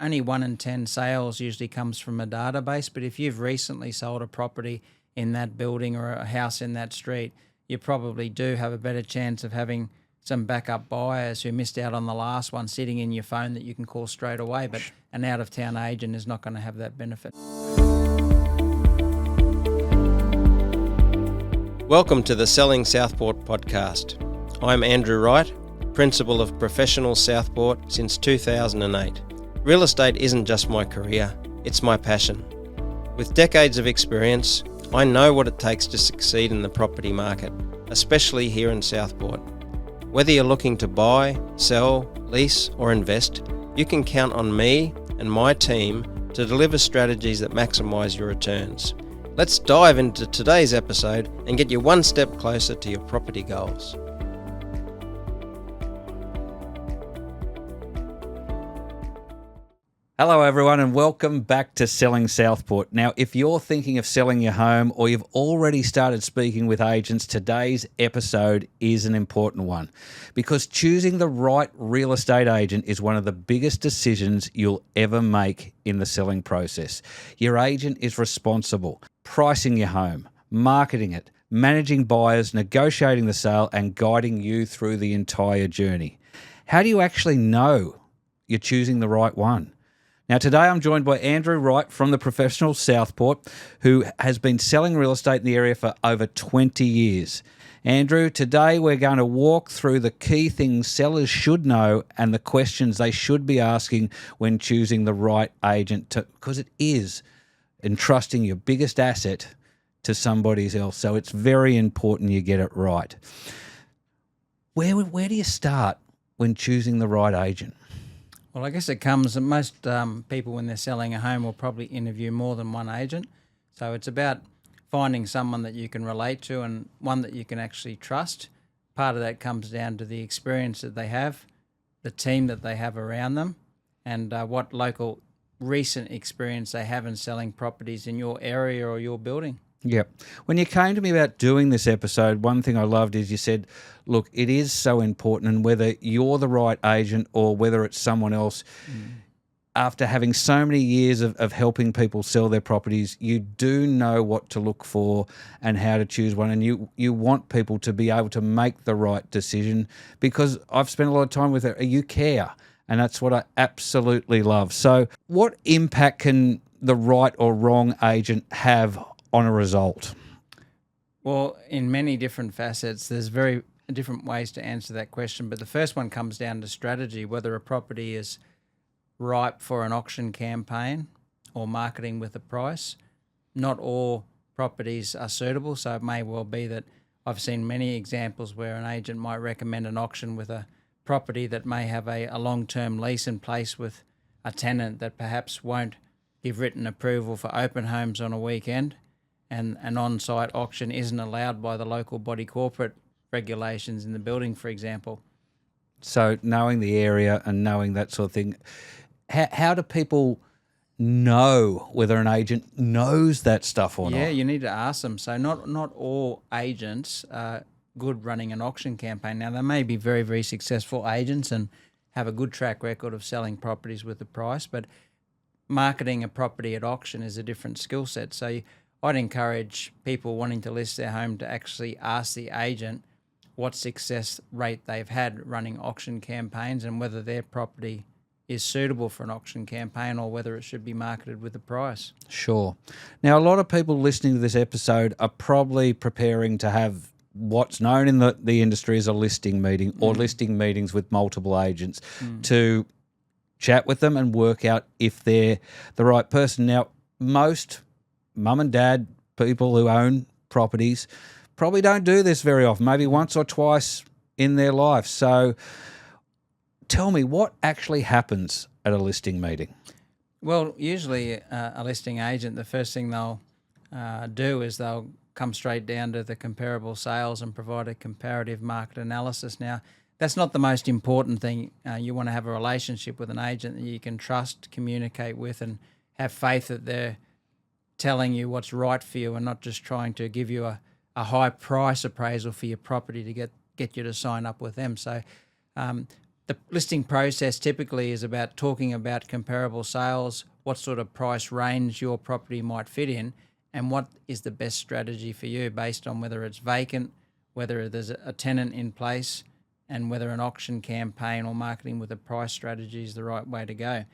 only 1 in 10 sales usually comes from a database, but if you've recently sold a property in that building or a house in that street, you probably do have a better chance of having some backup buyers who missed out on the last one sitting in your phone that you can call straight away, but an out-of-town agent is not going to have that benefit. Welcome to the Selling Southport podcast. I'm Andrew Wright, Principal of Professional Southport since 2008. Real estate isn't just my career, it's my passion. With decades of experience, I know what it takes to succeed in the property market, especially here in Southport. Whether you're looking to buy, sell, lease or invest, you can count on me and my team to deliver strategies that maximise your returns. Let's dive into today's episode and get you one step closer to your property goals. Hello everyone and welcome back to Selling Southport. Now, if you're thinking of selling your home or you've already started speaking with agents, today's episode is an important one because choosing the right real estate agent is one of the biggest decisions you'll ever make in the selling process. Your agent is responsible pricing your home, marketing it, managing buyers, negotiating the sale and guiding you through the entire journey. How do you actually know you're choosing the right one? Now, today I'm joined by Andrew Wright from the Professional Southport, who has been selling real estate in the area for over 20 years. Andrew, today we're going to walk through the key things sellers should know and the questions they should be asking when choosing the right agent, because it is entrusting your biggest asset to somebody else. So it's very important you get it right. Where do you start when choosing the right agent? Well, I guess it comes that most people when they're selling a home will probably interview more than one agent. So it's about finding someone that you can relate to and one that you can actually trust. Part of that comes down to the experience that they have, the team that they have around them, and what local recent experience they have in selling properties in your area or your building. Yep. When you came to me about doing this episode, one thing I loved is you said, look, it is so important, and whether you're the right agent or whether it's someone else, after having so many years of helping people sell their properties, you do know what to look for and how to choose one, and you want people to be able to make the right decision because I've spent a lot of time with it. You care, and that's what I absolutely love. So what impact can the right or wrong agent have on a result? Well, in many different facets, there's very different ways to answer that question. But the first one comes down to strategy, whether a property is ripe for an auction campaign or marketing with a price. Not all properties are suitable, so it may well be that I've seen many examples where an agent might recommend an auction with a property that may have a long-term lease in place with a tenant that perhaps won't give written approval for open homes on a weekend, and an on-site auction isn't allowed by the local body corporate regulations in the building, for example. So knowing the area and knowing that sort of thing, how do people know whether an agent knows that stuff or not? Yeah, you need to ask them. So not all agents are good running an auction campaign. Now, they may be very, very successful agents and have a good track record of selling properties with a price, but marketing a property at auction is a different skill set. So I'd encourage people wanting to list their home to actually ask the agent what success rate they've had running auction campaigns and whether their property is suitable for an auction campaign or whether it should be marketed with a price. Sure. Now, a lot of people listening to this episode are probably preparing to have what's known in the industry as a listing meeting or listing meetings with multiple agents to chat with them and work out if they're the right person. Now, most mum and dad people who own properties probably don't do this very often, maybe once or twice in their life. So tell me, what actually happens at a listing meeting? Well, usually a listing agent, the first thing they'll do is they'll come straight down to the comparable sales and provide a comparative market analysis. Now, that's not the most important thing. You want to have a relationship with an agent that you can trust, communicate with, and have faith that they're telling you what's right for you and not just trying to give you a high price appraisal for your property to get you to sign up with them. So the listing process typically is about talking about comparable sales, what sort of price range your property might fit in, and what is the best strategy for you based on whether it's vacant, whether there's a tenant in place, and whether an auction campaign or marketing with a price strategy is the right way to go.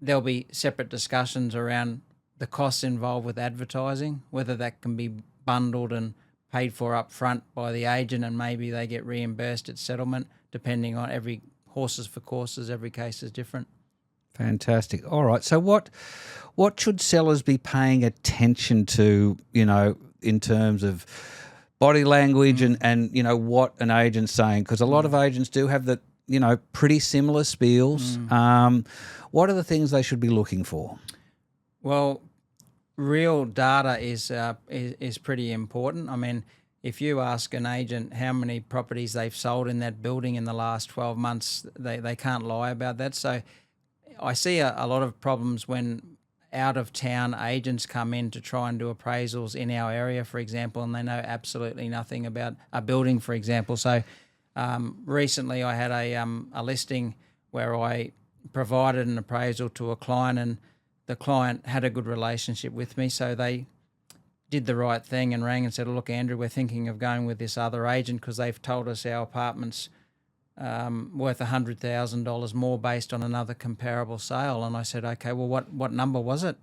There'll be separate discussions around the costs involved with advertising, whether that can be bundled and paid for up front by the agent and maybe they get reimbursed at settlement, depending on every horses for courses, every case is different. Fantastic. All right. So what should sellers be paying attention to, in terms of body language and what an agent's saying? Because a lot of agents do have the, pretty similar spiels. What are the things they should be looking for? Well, real data is pretty important. I mean, if you ask an agent how many properties they've sold in that building in the last 12 months, they can't lie about that. So I see a lot of problems when out-of-town agents come in to try and do appraisals in our area, for example, and they know absolutely nothing about a building, for example. So recently I had a listing where I provided an appraisal to a client and the client had a good relationship with me, so they did the right thing and rang and said, look, Andrew, we're thinking of going with this other agent because they've told us our apartment's worth $100,000 more based on another comparable sale. And I said, okay, well, what number was it?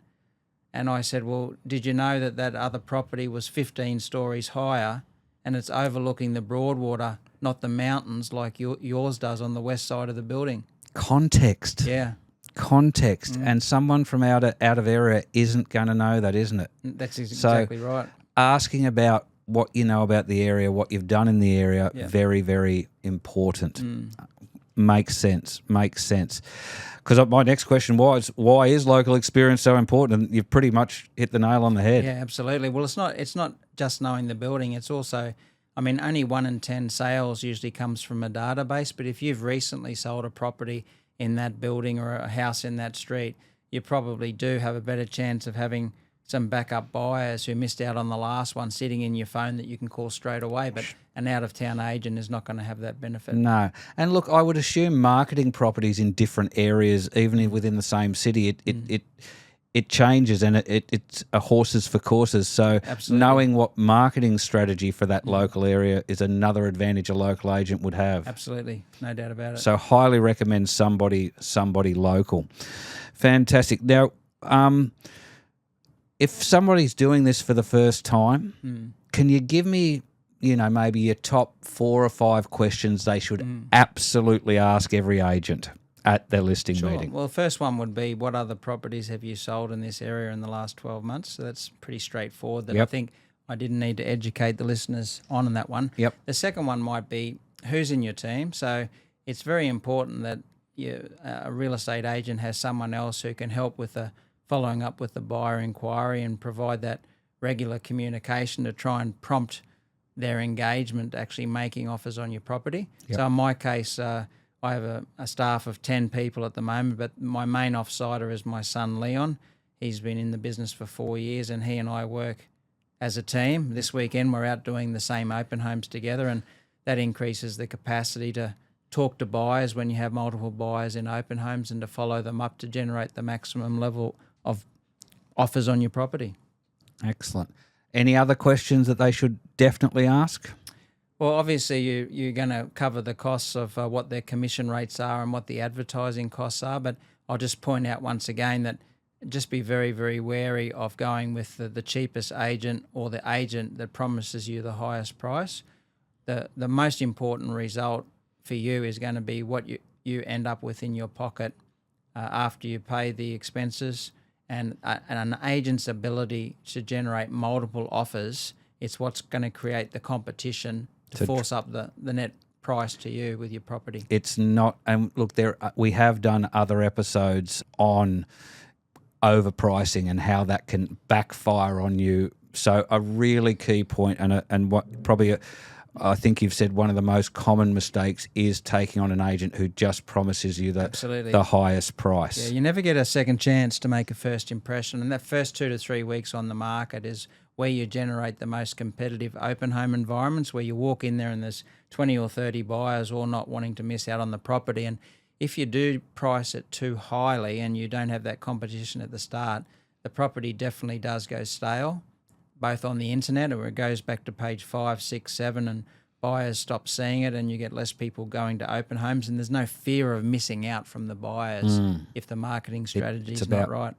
And I said, well, did you know that other property was 15 stories higher and it's overlooking the Broadwater, not the mountains like yours does on the west side of the building? Context. Yeah. Context. And someone from out of area isn't going to know that, isn't it? That's exactly right. Asking about what you know about the area, what you've done in the area, very, very important. Makes sense. Because my next question was, why is local experience so important? And you've pretty much hit the nail on the head. Yeah, absolutely. Well, it's not just knowing the building. It's also, I mean, only 1 in 10 sales usually comes from a database. But if you've recently sold a property in that building or a house in that street, you probably do have a better chance of having some backup buyers who missed out on the last one sitting in your phone that you can call straight away. But an out-of-town agent is not going to have that benefit. No. And look, I would assume marketing properties in different areas, even within the same city, it changes and it's a horses for courses. So Absolutely. Knowing what marketing strategy for that local area is another advantage a local agent would have. Absolutely. No doubt about it. So highly recommend somebody local. Fantastic. Now, if somebody's doing this for the first time, can you give me, maybe your top 4 or 5 questions they should absolutely ask every agent at their listing meeting? Well, the first one would be, what other properties have you sold in this area in the last 12 months? So that's pretty straightforward that I think I didn't need to educate the listeners on that one. Yep. The second one might be, who's in your team? So it's very important that a real estate agent has someone else who can help with following up with the buyer inquiry and provide that regular communication to try and prompt their engagement actually making offers on your property. Yep. So in my case, I have a staff of 10 people at the moment, but my main offsider is my son, Leon. He's been in the business for 4 years and he and I work as a team. This weekend we're out doing the same open homes together, and that increases the capacity to talk to buyers when you have multiple buyers in open homes and to follow them up to generate the maximum level of offers on your property. Excellent. Any other questions that they should definitely ask? Well, obviously you're going to cover the costs of what their commission rates are and what the advertising costs are, but I'll just point out once again that just be very, very wary of going with the cheapest agent or the agent that promises you the highest price. The most important result for you is going to be what you end up with in your pocket after you pay the expenses, and an agent's ability to generate multiple offers. It's what's going to create the competition to force up the net price to you with your property. It's not, and look, we have done other episodes on overpricing and how that can backfire on you. So a really key point, and what probably I think you've said one of the most common mistakes is taking on an agent who just promises you the highest price. Yeah, you never get a second chance to make a first impression, and that first 2 to 3 weeks on the market is where you generate the most competitive open home environments, where you walk in there and there's 20 or 30 buyers all not wanting to miss out on the property. And if you do price it too highly and you don't have that competition at the start, the property definitely does go stale, both on the internet, or it goes back to page 5, 6, 7, and buyers stop seeing it, and you get less people going to open homes, and there's no fear of missing out from the buyers if the marketing strategy is not right.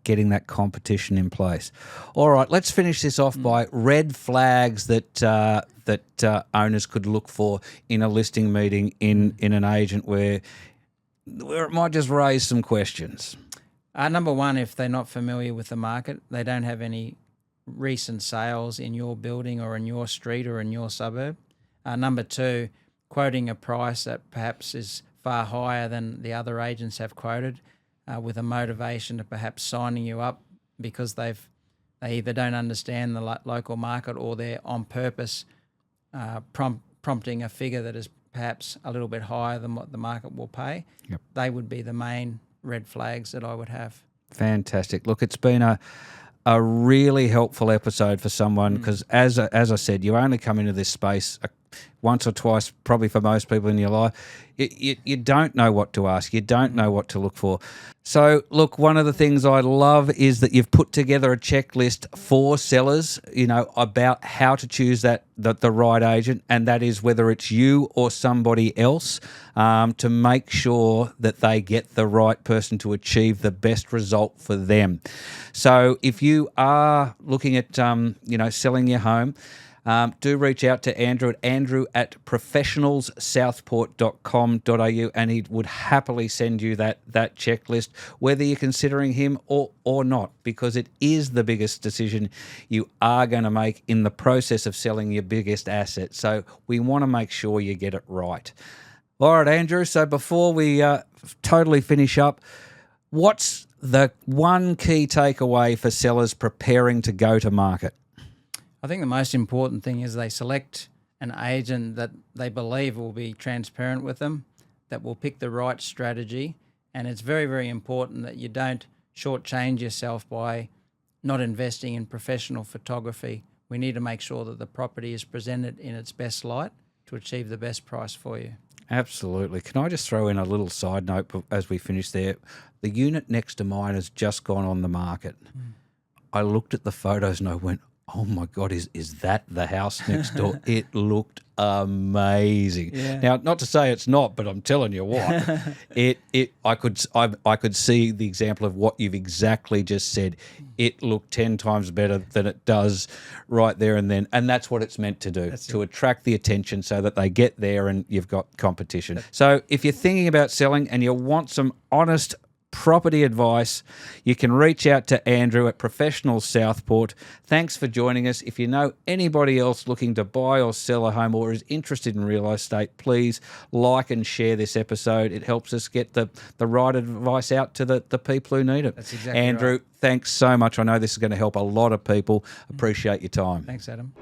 Getting that competition in place. All right, let's finish this off by red flags that owners could look for in a listing meeting in an agent where it might just raise some questions. Number one, if they're not familiar with the market, they don't have any recent sales in your building or in your street or in your suburb. Number two, quoting a price that perhaps is far higher than the other agents have quoted, with a motivation to perhaps signing you up because they either don't understand the local market, or they're on purpose prompting a figure that is perhaps a little bit higher than what the market will pay. Yep. They would be the main red flags that I would have. Fantastic. Look, it's been a really helpful episode for someone, because as I said, you only come into this space once or twice, probably for most people in your life. You don't know what to ask. You don't know what to look for. So, look, one of the things I love is that you've put together a checklist for sellers, about how to choose the right agent, and that is whether it's you or somebody else, to make sure that they get the right person to achieve the best result for them. So if you are looking at, selling your home, do reach out to Andrew at professionalssouthport.com.au, and he would happily send you that checklist, whether you're considering him or not, because it is the biggest decision you are going to make in the process of selling your biggest asset. So we want to make sure you get it right. All right, Andrew, so before we totally finish up, what's the one key takeaway for sellers preparing to go to market? I think the most important thing is they select an agent that they believe will be transparent with them, that will pick the right strategy. And it's very, very important that you don't shortchange yourself by not investing in professional photography. We need to make sure that the property is presented in its best light to achieve the best price for you. Absolutely. Can I just throw in a little side note as we finish there? The unit next to mine has just gone on the market. I looked at the photos and I went, oh my God, is that the house next door? It looked amazing. Yeah. Now, not to say it's not, but I'm telling you what, I could see the example of what you've exactly just said. It looked 10 times better than it does right there and then, and that's what it's meant to do, to attract the attention so that they get there and you've got competition. So if you're thinking about selling and you want some honest property advice, you can reach out to Andrew at Professional Southport. Thanks for joining us. If you know anybody else looking to buy or sell a home or is interested in real estate, please like and share this episode. It helps us get the right advice out to the people who need it. That's exactly Andrew, right. Thanks so much. I know this is going to help a lot of people. Appreciate your time. Thanks, Adam.